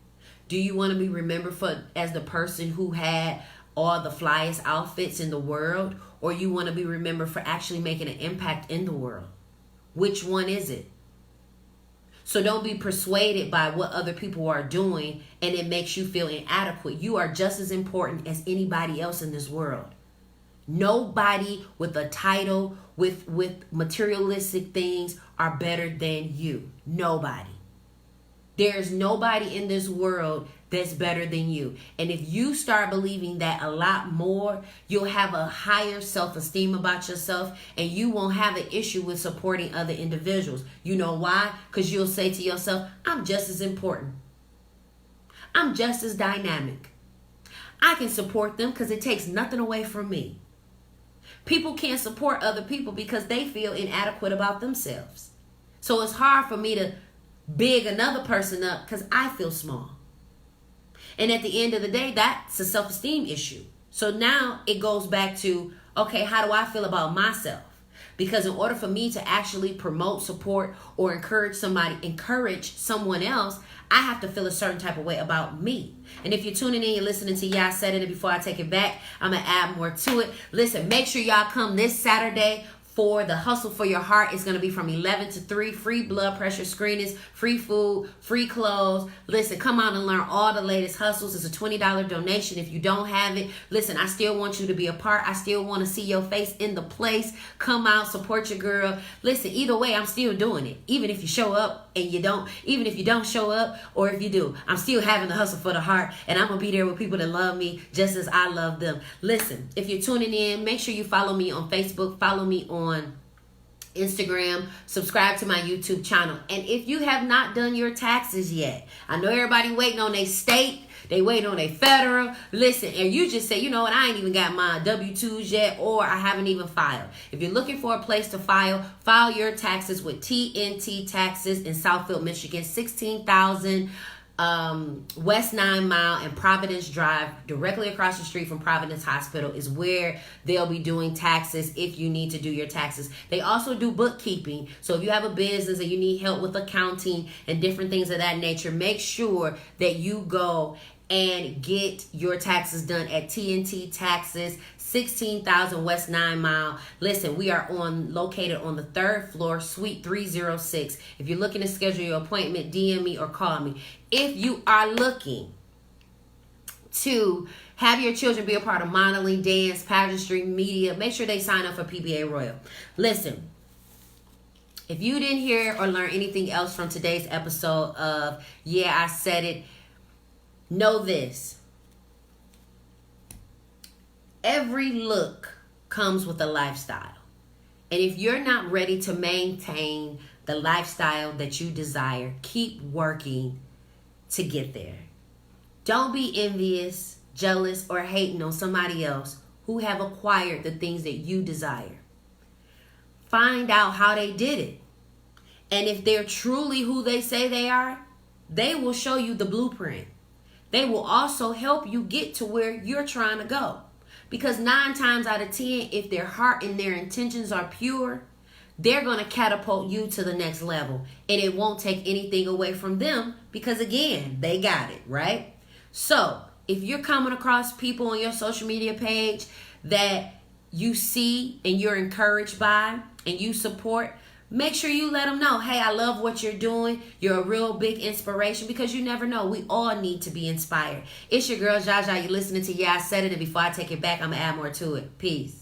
Do you want to be remembered for as the person who had all the flyest outfits in the world, or you want to be remembered for actually making an impact in the world? Which one is it? So don't be persuaded by what other people are doing and it makes you feel inadequate. You are just as important as anybody else in this world. Nobody with a title, with materialistic things are better than you. Nobody. There's nobody in this world that's better than you. And if you start believing that a lot more, you'll have a higher self-esteem about yourself and you won't have an issue with supporting other individuals. You know why? Because you'll say to yourself, I'm just as important. I'm just as dynamic. I can support them because it takes nothing away from me. People can't support other people because they feel inadequate about themselves. So it's hard for me to big another person up because I feel small. And at the end of the day, that's a self-esteem issue. So now it goes back to, okay, how do I feel about myself? Because in order for me to actually promote, support, or encourage someone else, I have to feel a certain type of way about me. And if you're tuning in, you're listening to I Said It, and before I take it back, I'm going to add more to it. Listen, make sure y'all come this Saturday for the Hustle for Your Heart. It's going to be from 11 to 3, free blood pressure screenings, free food, free clothes. Listen, come out and learn all the latest hustles. It's a $20 donation if you don't have it. Listen, I still want you to be a part. I still want to see your face in the place. Come out, support your girl. Listen, either way, I'm still doing it. Even if you show up and you don't, even if you don't show up, or if you do, I'm still having the Hustle for the Heart, and I'm going to be there with people that love me just as I love them. Listen, if you're tuning in, make sure you follow me on Facebook, follow me on Instagram, subscribe to my YouTube channel. And if you have not done your taxes yet, I know everybody waiting on their state, they waiting on their federal. Listen, and you just say, you know what, I ain't even got my W-2s yet, or I haven't even filed. If you're looking for a place to file your taxes with TNT Taxes in Southfield, Michigan, 16,000 West 9 Mile and Providence Drive, directly across the street from Providence Hospital, is where they'll be doing taxes if you need to do your taxes. They also do bookkeeping. So if you have a business and you need help with accounting and different things of that nature, make sure that you go and get your taxes done at TNT Taxes, 16,000 West 9 Mile. Listen, we are located on the 3rd floor, Suite 306. If you're looking to schedule your appointment, DM me or call me. If you are looking to have your children be a part of modeling, dance, pageantry, media, make sure they sign up for PBA Royal. Listen, if you didn't hear or learn anything else from today's episode of I Said It, know this. Every look comes with a lifestyle. And if you're not ready to maintain the lifestyle that you desire, keep working to get there. Don't be envious, jealous, or hating on somebody else who have acquired the things that you desire. Find out how they did it. And if they're truly who they say they are, they will show you the blueprint. They will also help you get to where you're trying to go. Because 9 times out of 10, if their heart and their intentions are pure, they're going to catapult you to the next level. And it won't take anything away from them because, again, they got it, right? So if you're coming across people on your social media page that you see and you're encouraged by and you support, make sure you let them know, hey, I love what you're doing. You're a real big inspiration, because you never know. We all need to be inspired. It's your girl, Jaja. You're listening to Yeah, I Said It. And before I take it back, I'm going to add more to it. Peace.